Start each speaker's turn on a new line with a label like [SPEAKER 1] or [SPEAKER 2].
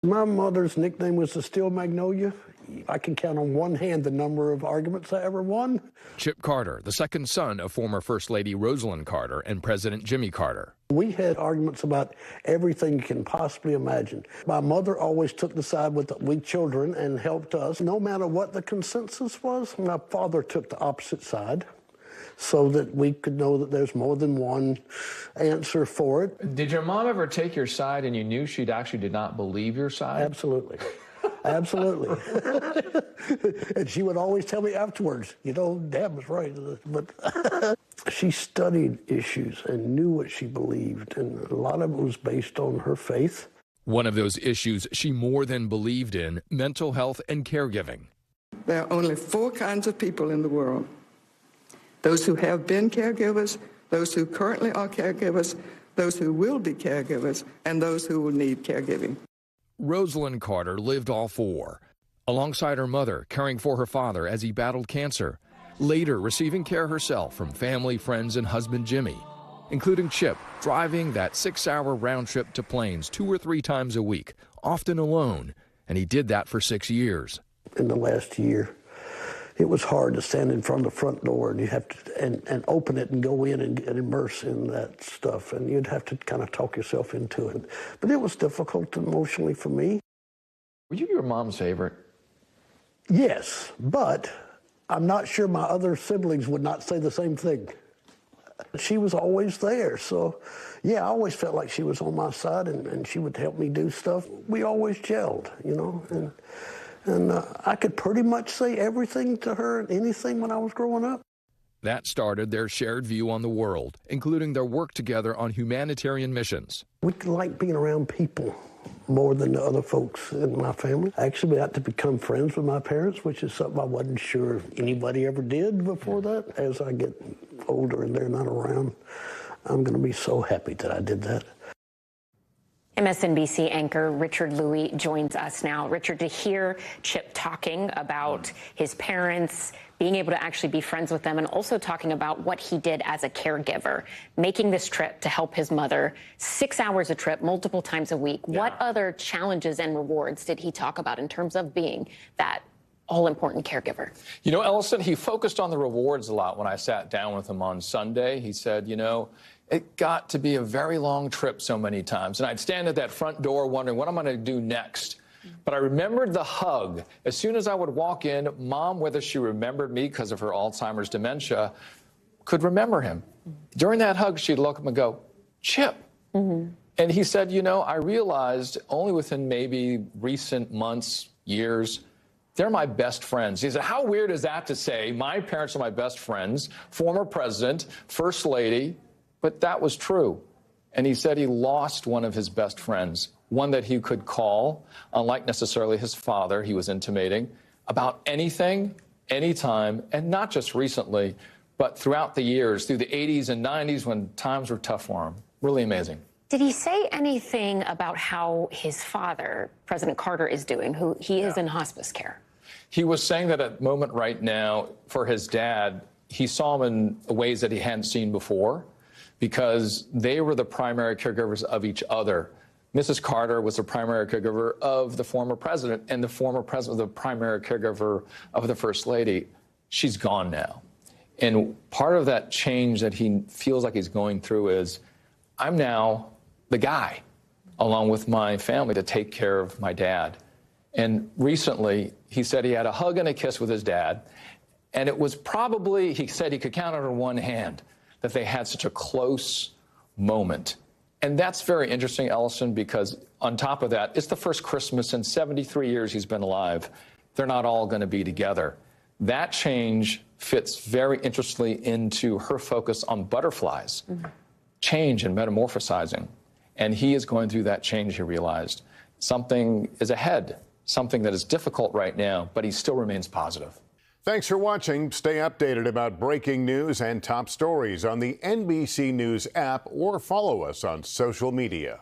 [SPEAKER 1] My mother's nickname was the Steel Magnolia. I can count on one hand the number of arguments I ever won.
[SPEAKER 2] Chip Carter, the second son of former First Lady Rosalynn Carter and President Jimmy Carter.
[SPEAKER 1] We had arguments about everything you can possibly imagine. My mother always took the side with the weak children and helped us. No matter what the consensus was, my father took the opposite side so that we could know that there's more than one answer for it.
[SPEAKER 3] Did your mom ever take your side and you knew she actually did not believe your side?
[SPEAKER 1] Absolutely. Absolutely. And she would always tell me afterwards, you know, Dad was right. But she studied issues and knew what she believed, and a lot of it was based on her faith.
[SPEAKER 2] One of those issues she more than believed in, mental health and caregiving.
[SPEAKER 4] There are only 4 kinds of people in the world: those who have been caregivers, those who currently are caregivers, those who will be caregivers, and those who will need caregiving.
[SPEAKER 2] Rosalynn Carter lived all 4, alongside her mother, caring for her father as he battled cancer, later receiving care herself from family, friends, and husband Jimmy, including Chip, driving that 6-hour round trip to Plains 2 or 3 times a week, often alone, and he did that for 6 years.
[SPEAKER 1] In the last year, it was hard to stand in front of the front door and you have to and open it and go in and immerse in that stuff, and you'd have to kind of talk yourself into it. But it was difficult emotionally for me.
[SPEAKER 3] Were you your mom's favorite?
[SPEAKER 1] Yes, but I'm not sure my other siblings would not say the same thing. She was always there, so yeah, I always felt like she was on my side and she would help me do stuff. We always gelled, you know, and I could pretty much say everything to her and anything when I was growing up.
[SPEAKER 2] That started their shared view on the world, including their work together on humanitarian missions.
[SPEAKER 1] We like being around people more than the other folks in my family. I actually got to become friends with my parents, which is something I wasn't sure anybody ever did before that. As I get older and they're not around, I'm going to be so happy that I did that.
[SPEAKER 5] MSNBC anchor Richard Louie joins us now. Richard, to hear Chip talking about his parents, being able to actually be friends with them, and also talking about what he did as a caregiver, making this trip to help his mother, 6 hours a trip, multiple times a week. Yeah. What other challenges and rewards did he talk about in terms of being that all-important caregiver?
[SPEAKER 3] You know, Ellison, he focused on the rewards a lot when I sat down with him on Sunday. He said, you know, it got to be a very long trip so many times. And I'd stand at that front door wondering, what am I going to do next? But I remembered the hug. As soon as I would walk in, Mom, whether she remembered me because of her Alzheimer's dementia, could remember him. During that hug, she'd look at him and go, Chip. And he said, you know, I realized only within maybe recent months, years, they're my best friends. He said, how weird is that to say? My parents are my best friends, former president, first lady. But that was true. And he said he lost one of his best friends, one that he could call, unlike necessarily his father, he was intimating, about anything, anytime, and not just recently, but throughout the years, through the 80s and 90s when times were tough for him. Really amazing.
[SPEAKER 5] Did he say anything about how his father, President Carter, is doing, who he is in hospice care?
[SPEAKER 3] He was saying that at the moment right now, for his dad, he saw him in ways that he hadn't seen before, because they were the primary caregivers of each other. Mrs. Carter was the primary caregiver of the former president, and the former president was the primary caregiver of the First Lady. She's gone now. And part of that change that he feels like he's going through is, I'm now the guy, along with my family, to take care of my dad. And recently, he said he had a hug and a kiss with his dad, and it was probably, he said he could count it on one hand, that they had such a close moment. And that's very interesting, Ellison, because on top of that, it's the first Christmas in 73 years he's been alive. They're not all going to be together. That change fits very interestingly into her focus on butterflies, change and metamorphosizing. And he is going through that change, he realized. Something is ahead, something that is difficult right now, but he still remains positive.
[SPEAKER 6] Thanks for watching. Stay updated about breaking news and top stories on the NBC News app or follow us on social media.